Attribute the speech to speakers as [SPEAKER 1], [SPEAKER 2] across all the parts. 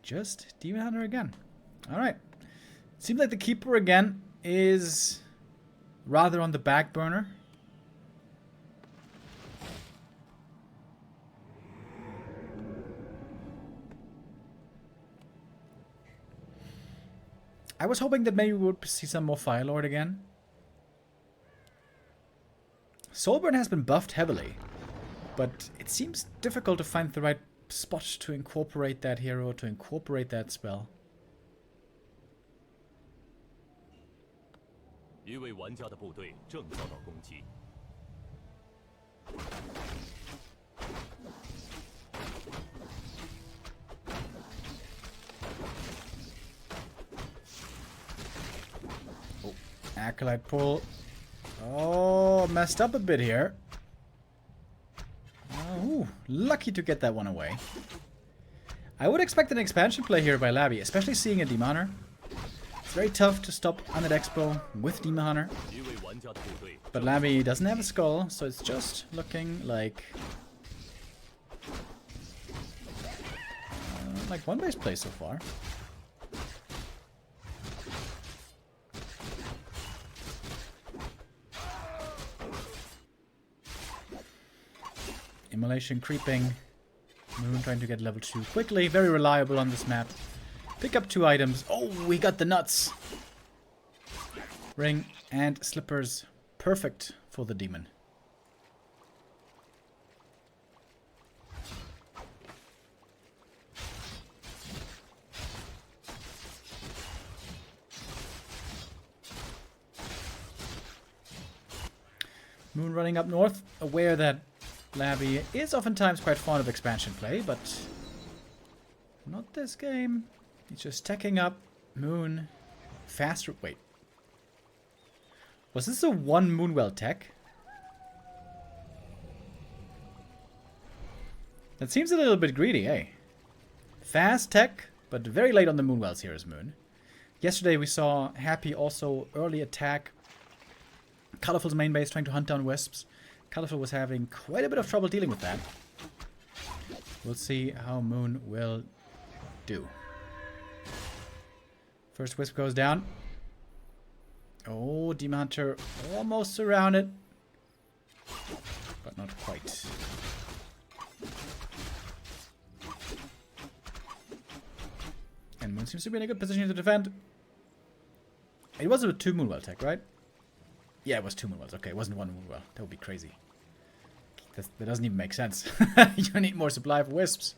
[SPEAKER 1] just Demon Hunter again. Alright. Seems like the Keeper again is rather on the back burner. I was hoping that maybe we would see some more Fire Lord again. Soulburn has been buffed heavily, but it seems difficult to find the right spot to incorporate that hero, to incorporate that spell. Oh, Acolyte pull. Oh, messed up a bit here. Oh, lucky to get that one away. I would expect an expansion play here by Labby, especially seeing a Demon Hunter. It's very tough to stop Undead Expo with Demon Hunter. But Labby doesn't have a skull, so it's just looking like one base play so far. Immolation creeping. Moon trying to get level 2 quickly. Very reliable on this map. Pick up 2 items. Oh, we got the nuts. Ring and slippers. Perfect for the demon. Moon running up north, aware that Labby is oftentimes quite fond of expansion play, but not this game. He's just teching up. Moon. Faster. Wait. Was this a one Moonwell tech? That seems a little bit greedy, eh? Fast tech, but very late on the Moonwells here is Moon. Yesterday we saw Happy also early attack. Colorful's main base trying to hunt down Wisps. Colorful was having quite a bit of trouble dealing with that. We'll see how Moon will do. First Wisp goes down. Oh, Demon Hunter almost surrounded. But not quite. And Moon seems to be in a good position to defend. It was a 2 Moonwell tech, right? Yeah, it was 2 Moonwells. Okay, it wasn't 1 Moonwell. That would be crazy. That doesn't even make sense. You need more supply for Wisps.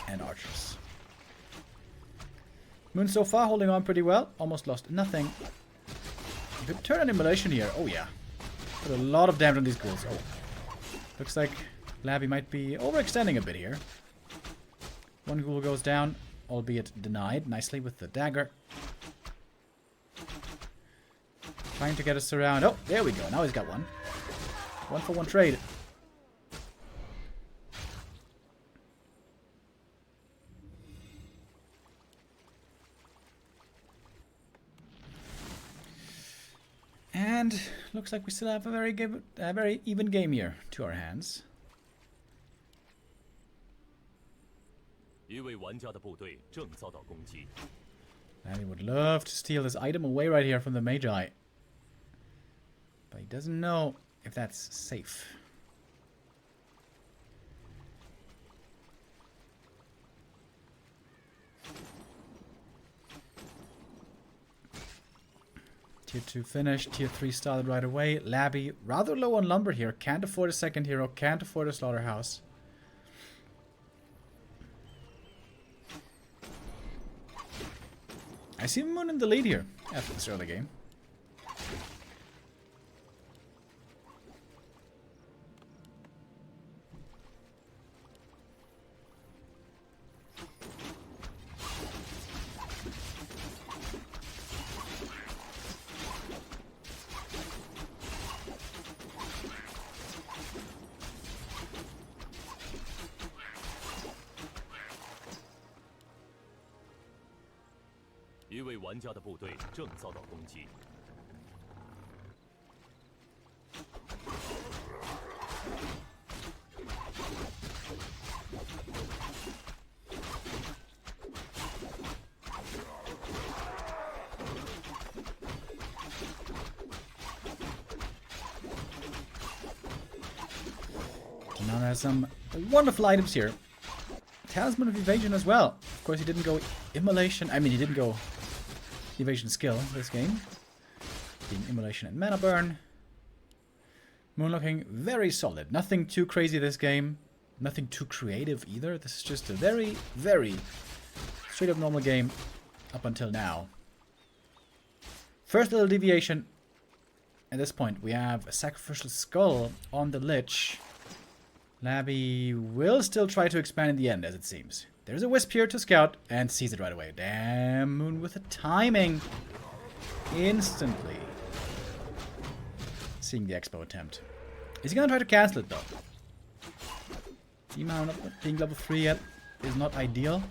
[SPEAKER 1] And Archers. Moon so far holding on pretty well. Almost lost nothing. Good turn on Immolation here. Oh yeah. Put a lot of damage on these ghouls. Oh. Looks like Labby might be overextending a bit here. One ghoul goes down, albeit denied nicely with the dagger. Trying to get us around. Oh, there we go. Now he's got one. 1-for-1 trade. And looks like we still have a very even game here to our hands. And he would love to steal this item away right here from the Magi. But he doesn't know if that's safe. Tier 2 finished. Tier 3 started right away. Labby rather low on lumber here. Can't afford a second hero. Can't afford a slaughterhouse. I see Moon in the lead here after this early game. Now there's some wonderful items here. Talisman of Evasion as well. Of course, he didn't go Immolation. I mean, he didn't go Evasion skill this game. Being Immolation and Mana Burn. Moon looking very solid. Nothing too crazy this game. Nothing too creative either. This is just a very, very straight up normal game up until now. First little deviation. At this point, we have a Sacrificial Skull on the Lich. Labby will still try to expand in the end, as it seems. There's a Wisp here to scout, and sees it right away. Damn, Moon with the timing. Instantly. Seeing the Expo attempt. Is he gonna try to cancel it, though? Demon not being level 3 yet is not ideal.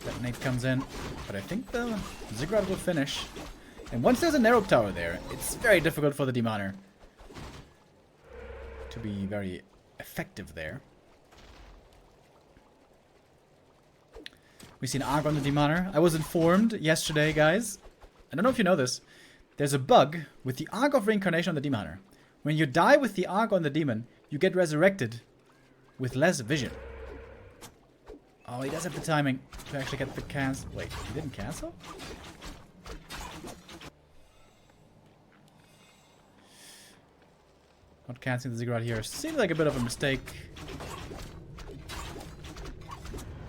[SPEAKER 1] Detonate comes in, but I think the Ziggurat will finish. And once there's a Narrow Tower there, it's very difficult for the Demoner to be very effective there. We see an Arg on the Demoner. I was informed yesterday, guys. I don't know if you know this. There's a bug with the Arg of Reincarnation on the Demoner. When you die with the Arg on the Demon, you get resurrected with less vision. Oh, he does have the timing to actually get the cancel. Wait, he didn't cancel? Not canceling the Ziggurat here. Seems like a bit of a mistake.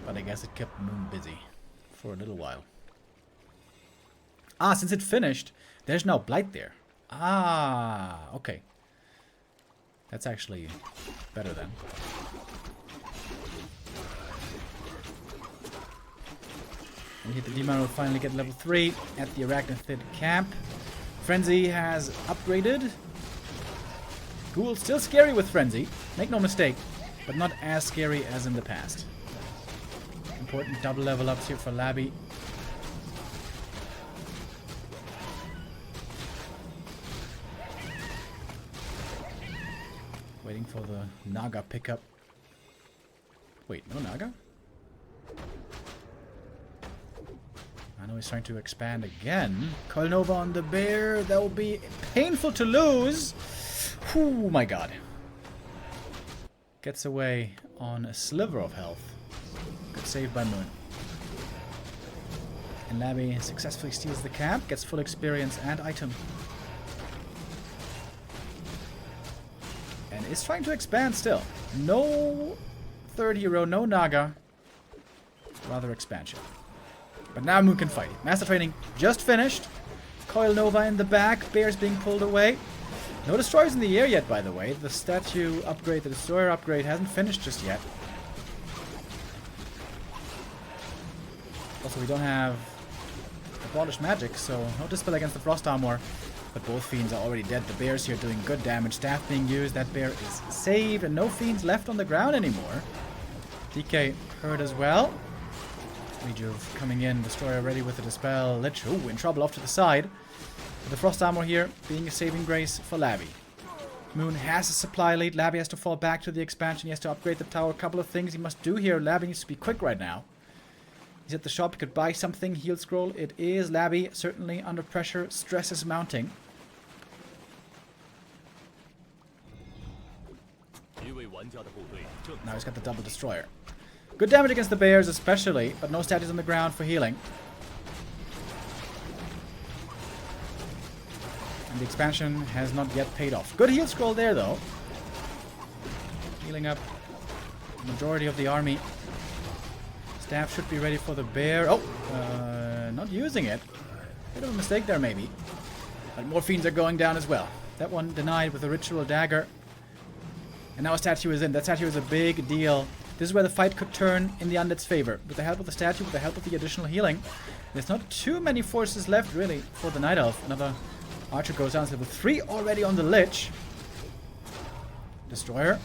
[SPEAKER 1] But I guess it kept Moon busy for a little while. Ah, since it finished, there's no Blight there. Ah, okay. That's actually better then. And here the Demon will finally get level 3 at the Arachnid camp. Frenzy has upgraded. Ghoul still scary with Frenzy. Make no mistake, but not as scary as in the past. Important double level ups here for Labby. Waiting for the Naga pickup. Wait, no Naga? I know he's trying to expand again. Coil Nova on the bear. That will be painful to lose. Oh my god. Gets away on a sliver of health. Good save by Moon. And Labby successfully steals the camp. Gets full experience and item. And is trying to expand still. No third hero, no Naga. Rather expansion. But now Moon can fight. Master Training just finished. Coil Nova in the back. Bears being pulled away. No destroyers in the air yet, by the way. The statue upgrade, the destroyer upgrade hasn't finished just yet. Also, we don't have abolished magic, so no dispel against the frost armor. But both fiends are already dead. The bears here doing good damage. Staff being used. That bear is saved, and no fiends left on the ground anymore. DK hurt as well. Rejuve coming in. Destroyer ready with the dispel. Lich, ooh, in trouble off to the side. But the frost armor here being a saving grace for Labby. Moon has a supply lead. Labby has to fall back to the expansion. He has to upgrade the tower. A couple of things he must do here. Labby needs to be quick right now. He's at the shop. He could buy something. Heal scroll. It is Labby certainly under pressure. Stress is mounting. Now he's got the double destroyer. Good damage against the bears especially, but no statues on the ground for healing. And the expansion has not yet paid off. Good heal scroll there though. Healing up the majority of the army. Staff should be ready for the bear. Oh, not using it. Bit of a mistake there maybe. But more fiends are going down as well. That one denied with a ritual dagger. And now a statue is in. That statue is a big deal. This is where the fight could turn in the Undead's favor. With the help of the statue, with the help of the additional healing. There's not too many forces left, really, for the Night Elf. Another archer goes down to level 3 already on the Lich. Destroyer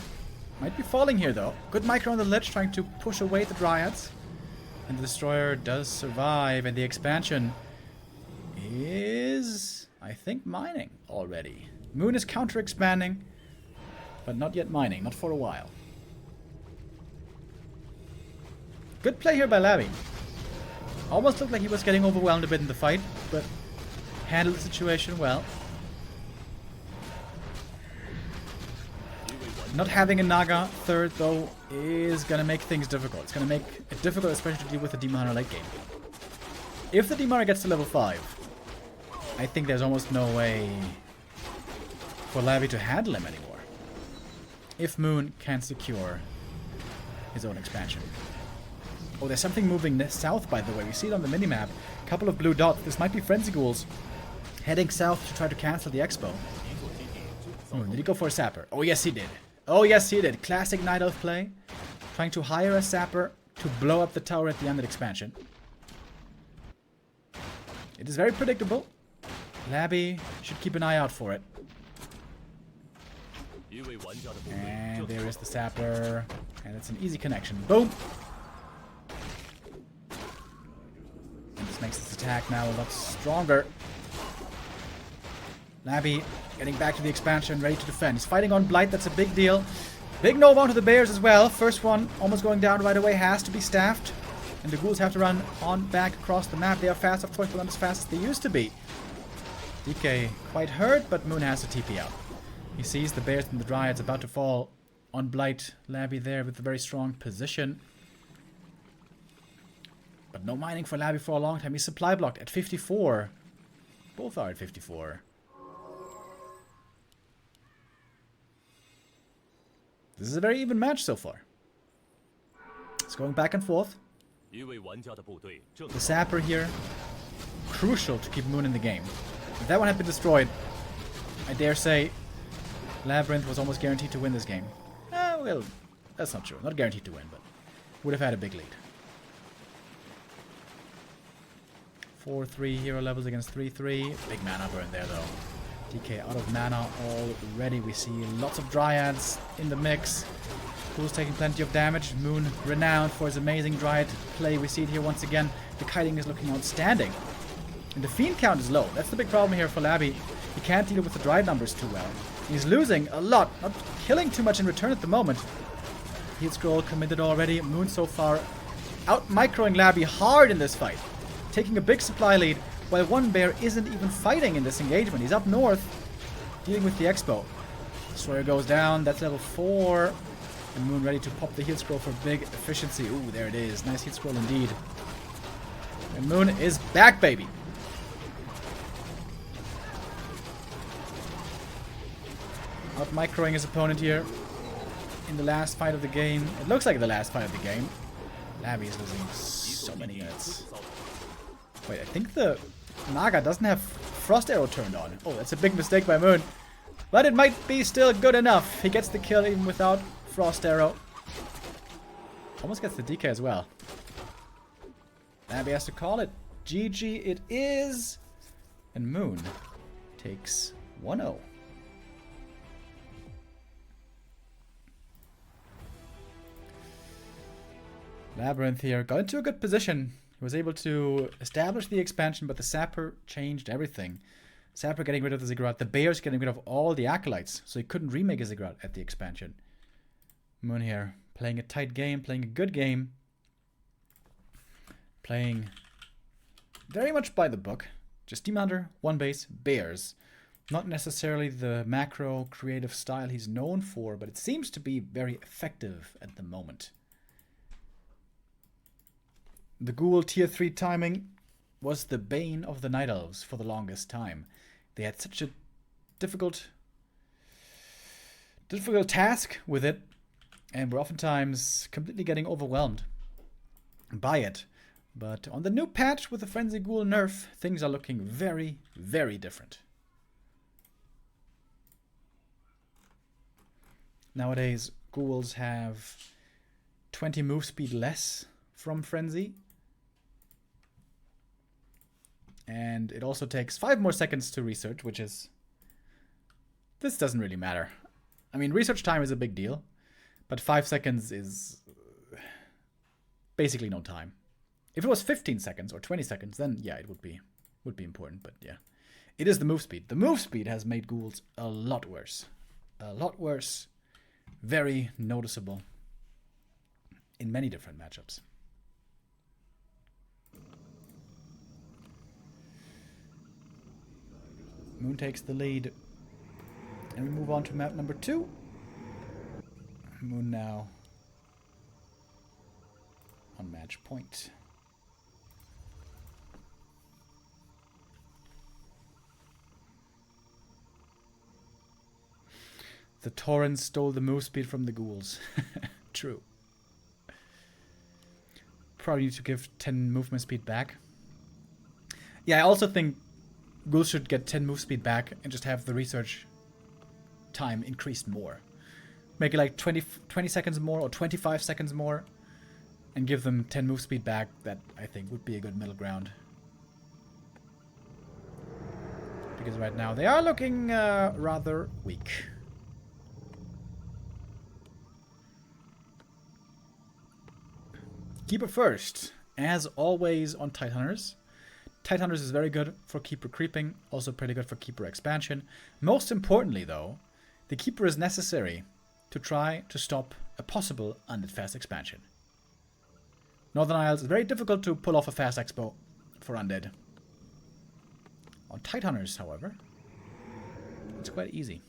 [SPEAKER 1] might be falling here, though. Good micro on the Lich, trying to push away the Dryads. And the Destroyer does survive, and the expansion is, I think, mining already. Moon is counter-expanding, but not yet mining, not for a while. Good play here by Labby. Almost looked like he was getting overwhelmed a bit in the fight, but handled the situation well. Not having a Naga third, though, is going to make things difficult. It's going to make it difficult, especially to deal with the Demon Hunter late game. If the Demon Hunter gets to level 5, I think there's almost no way for Labby to handle him anymore. If Moon can secure his own expansion. Oh, there's something moving south, by the way. We see it on the minimap. A couple of blue dots. This might be Frenzy Ghouls heading south to try to cancel the Expo. Oh, did he go for a Sapper? Oh, yes, he did. Oh, yes, he did. Classic Night Elf play. Trying to hire a Sapper to blow up the tower at the Undead expansion. It is very predictable. Labby should keep an eye out for it. And there is the Sapper. And it's an easy connection. Boom! And this makes this attack now a lot stronger. Labby getting back to the expansion, ready to defend. He's fighting on Blight, that's a big deal. Big Nova onto the Bears as well. First one almost going down right away, has to be staffed. And the Ghouls have to run on back across the map. They are fast, of course, but not as fast as they used to be. DK quite hurt, but Moon has to TP out. He sees the Bears and the Dryads about to fall on Blight. Labby there with a very strong position. But no mining for Labby for a long time. He's supply blocked at 54. Both are at 54. This is a very even match so far. It's going back and forth. The Sapper here, crucial to keep Moon in the game. If that one had been destroyed, I dare say LabyRinth was almost guaranteed to win this game. Well, that's not true. Not guaranteed to win, but would have had a big lead. 4-3 hero levels against 3-3. Big mana burn there, though. DK out of mana already. We see lots of Dryads in the mix. Ghouls taking plenty of damage. Moon renowned for his amazing Dryad play. We see it here once again. The kiting is looking outstanding. And the Fiend count is low. That's the big problem here for Labby. He can't deal with the Dryad numbers too well. He's losing a lot. Not killing too much in return at the moment. Heat Scroll committed already. Moon so far out-microing Labby hard in this fight. Taking a big supply lead. While one Bear isn't even fighting in this engagement. He's up north, dealing with the Expo. Destroyer goes down. That's level 4. And Moon ready to pop the heal scroll for big efficiency. Ooh, there it is. Nice heal scroll indeed. And Moon is back, baby. Out-microing his opponent here in the last fight of the game. It looks like the last fight of the game. Labby is losing so many units. Wait, I think the Naga doesn't have Frost Arrow turned on. Oh, that's a big mistake by Moon. But it might be still good enough. He gets the kill even without Frost Arrow. Almost gets the DK as well. Labby has to call it. GG it is. And Moon takes 1-0. LabyRinth here got into a good position. He was able to establish the expansion, but the Sapper changed everything. Sapper getting rid of the Ziggurat, the Bears getting rid of all the Acolytes, so he couldn't remake a Ziggurat at the expansion. Moon here, playing a tight game, playing a good game. Playing very much by the book. Just Demon Hunter, one base, Bears. Not necessarily the macro creative style he's known for, but it seems to be very effective at the moment. The Ghoul tier 3 timing was the bane of the Night Elves for the longest time. They had such a difficult task with it, and were oftentimes completely getting overwhelmed by it. But on the new patch with the Frenzy Ghoul nerf, things are looking very, very different. Nowadays, Ghouls have 20 move speed less from Frenzy. And it also takes 5 more seconds to research, which is... This doesn't really matter. I mean, research time is a big deal, but 5 seconds is basically no time. If it was 15 seconds or 20 seconds, then yeah, it would be important, but yeah. It is the move speed. The move speed has made Ghouls a lot worse. A lot worse. Very noticeable in many different matchups. Moon takes the lead. And we move on to map number 2. Moon now on match point. The torrent stole the move speed from the ghouls. True. Probably need to give 10 movement speed back. Yeah, I also think ghouls should get 10 move speed back and just have the research time increased more. Make it like 20 seconds more or 25 seconds more and give them 10 move speed back. That, I think, would be a good middle ground. Because right now they are looking rather weak. Keeper first, as always on Tidehunters. Tidehunters is very good for Keeper creeping, also pretty good for Keeper expansion. Most importantly though, the Keeper is necessary to try to stop a possible Undead fast expansion. Northern Isles is very difficult to pull off a fast expo for Undead. On Tidehunters, however, it's quite easy.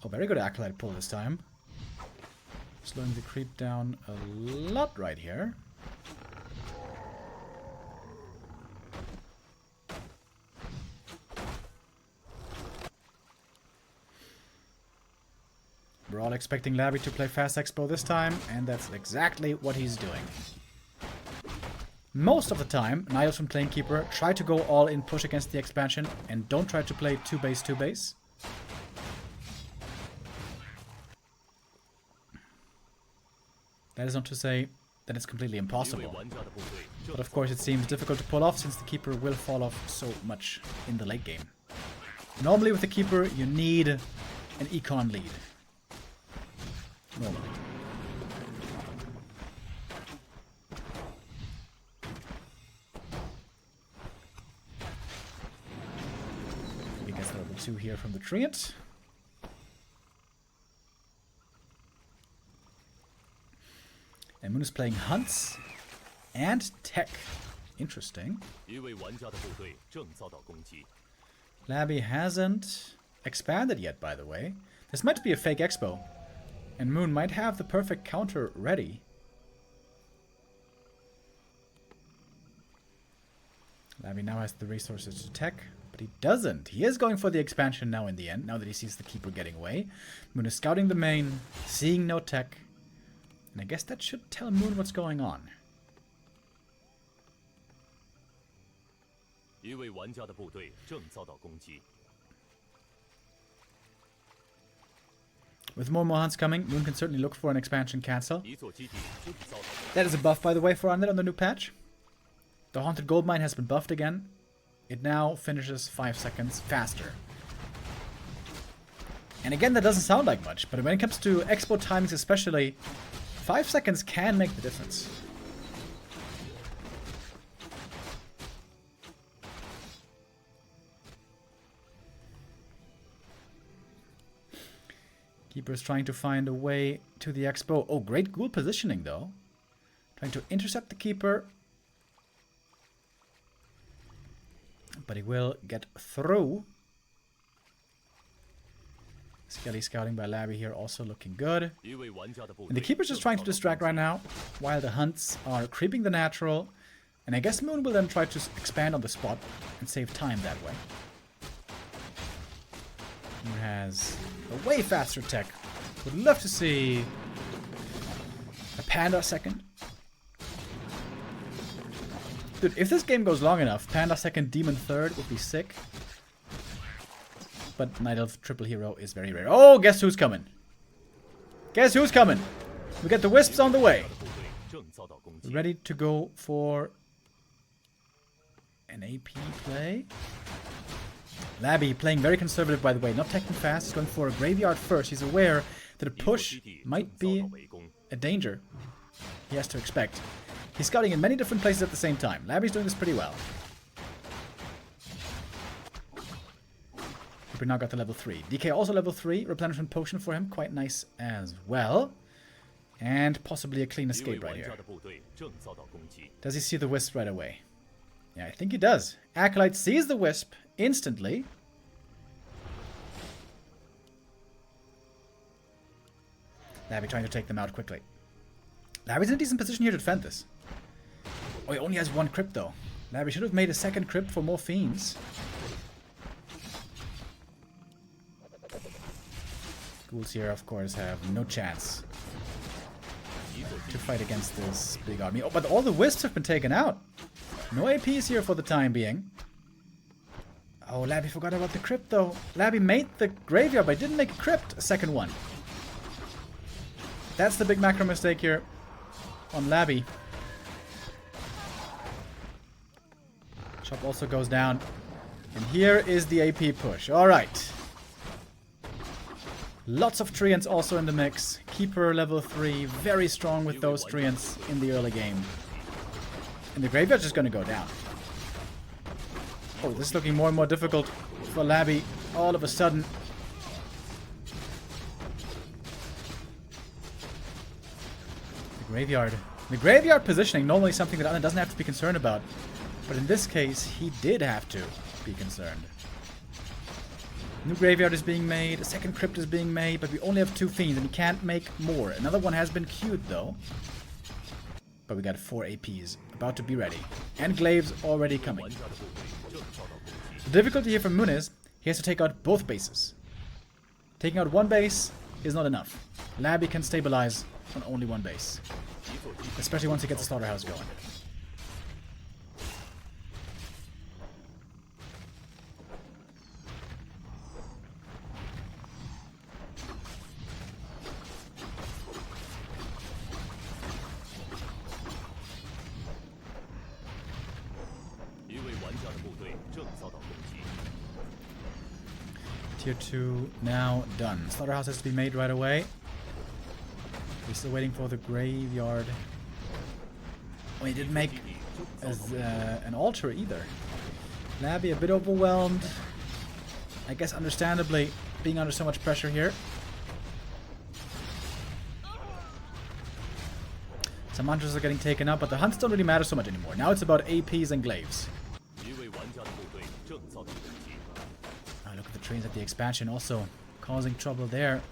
[SPEAKER 1] Oh, very good Acolyte pull this time. Slowing the creep down a lot right here. We're all expecting Labby to play Fast Expo this time, and that's exactly what he's doing. Most of the time, Niles from playing Keeper try to go all in push against the expansion and don't try to play 2-base. That is not to say that it's completely impossible. But of course it seems difficult to pull off since the Keeper will fall off so much in the late game. Normally with the Keeper you need an econ lead. Normally. He gets level 2 here from the Treant. And Moon is playing Hunts and Tech. Interesting. Labby hasn't expanded yet, by the way. This might be a fake expo. And Moon might have the perfect counter ready. Labby now has the resources to tech, but he doesn't. He is going for the expansion now in the end, now that he sees the Keeper getting away. Moon is scouting the main, seeing no tech. And I guess that should tell Moon what's going on. With more hunts coming, Moon can certainly look for an expansion cancel. That is a buff, by the way, for Undead on the new patch. The Haunted Goldmine has been buffed again. It now finishes 5 seconds faster. And again, that doesn't sound like much, but when it comes to expo timings especially, 5 seconds can make the difference. Keeper is trying to find a way to the expo. Oh, great ghoul positioning though. Trying to intercept the Keeper. But he will get through. Skelly scouting by Labby here also looking good. And the Keeper's just trying to distract right now, while the Hunts are creeping the natural. And I guess Moon will then try to expand on the spot and save time that way. Moon has a way faster tech. Would love to see a Panda second. Dude, if this game goes long enough, Panda second, Demon third would be sick. But Night Elf triple hero is very rare. Oh, guess who's coming? Guess who's coming? We got the Wisps on the way. Ready to go for an AP play. Labby playing very conservative, by the way. Not teching fast. He's going for a Graveyard first. He's aware that a push might be a danger he has to expect. He's scouting in many different places at the same time. Labby's doing this pretty well. We now got to level 3. DK also level 3. Replenishment potion for him. Quite nice as well. And possibly a clean escape right here. Does he see the wisp right away? Yeah, I think he does. Acolyte sees the wisp instantly. Labby trying to take them out quickly. Labby's in a decent position here to defend this. Oh, he only has one crypt though. Labby should have made a second crypt for more fiends. Ghouls here, of course, have no chance to fight against this big army. Oh, but all the wisps have been taken out. No APs here for the time being. Oh, Labby forgot about the crypt though. Labby made the graveyard, but didn't make a crypt, a second one. That's the big macro mistake here on Labby. Shop also goes down. And here is the AP push. Alright. Lots of treants also in the mix. Keeper level 3. Very strong with those treants in the early game. And the graveyard's just going to go down. Oh, this is looking more and more difficult for Labby all of a sudden. Graveyard. The graveyard positioning, normally something that Undead doesn't have to be concerned about. But in this case, he did have to be concerned. New graveyard is being made, a second crypt is being made, but we only have 2 fiends and we can't make more. Another one has been queued though. But we got 4 APs about to be ready. And glaives already coming. The difficulty here for Moon is, he has to take out both bases. Taking out one base is not enough. Labby can stabilize on only one base. Especially once he gets the slaughterhouse going. Tier 2 now done. Slaughterhouse has to be made right away. We're still waiting for the graveyard. Oh, he didn't make an altar either. Labby a bit overwhelmed. I guess understandably being under so much pressure here. Some hunters are getting taken up, but the hunts don't really matter so much anymore. Now it's about APs and glaives. Look at the trains at the expansion also causing trouble there.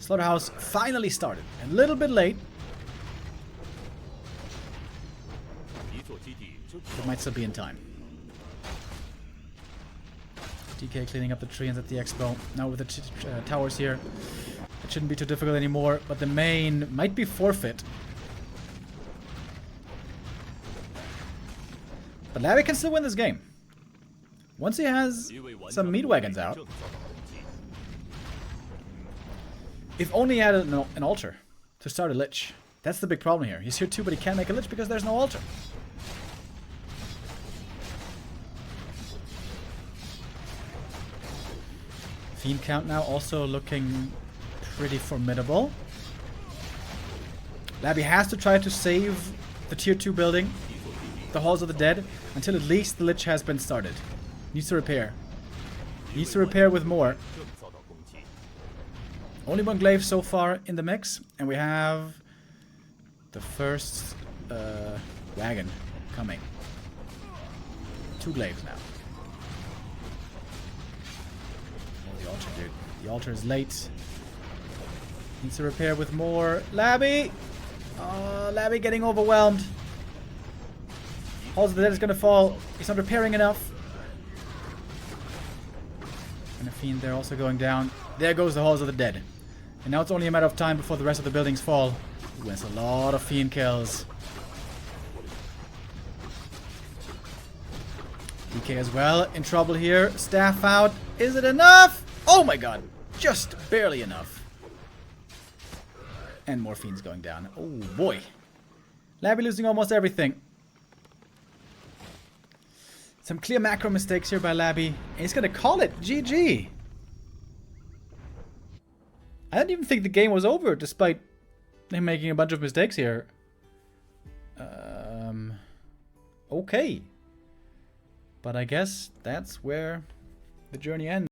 [SPEAKER 1] Slaughterhouse finally started. A little bit late. It might still be in time. DK cleaning up the treants at the expo. Now with the towers here, it shouldn't be too difficult anymore. But the main might be forfeit. But Labby can still win this game. Once he has some meat wagons out. If only he had an altar to start a lich. That's the big problem here. He's here too, but he can't make a lich because there's no altar. Fiend count now also looking pretty formidable. Labby has to try to save the tier 2 building, the Halls of the Dead, until at least the lich has been started. Needs to repair. Needs to repair with more. Only one glaive so far in the mix, and we have the first wagon coming. 2 glaives now. Oh, the altar, dude. The altar is late. Needs to repair with more. Labby! Labby getting overwhelmed. Halls of the Dead is gonna fall. He's not repairing enough. And a fiend there also going down. There goes the Halls of the Dead. And now it's only a matter of time before the rest of the buildings fall. Ooh, that's a lot of fiend kills. DK as well in trouble here. Staff out. Is it enough? Oh my god. Just barely enough. And more fiends going down. Oh boy. Labby losing almost everything. Some clear macro mistakes here by Labby. And he's gonna call it GG. I didn't even think the game was over, despite him making a bunch of mistakes here. Okay. But I guess that's where the journey ends.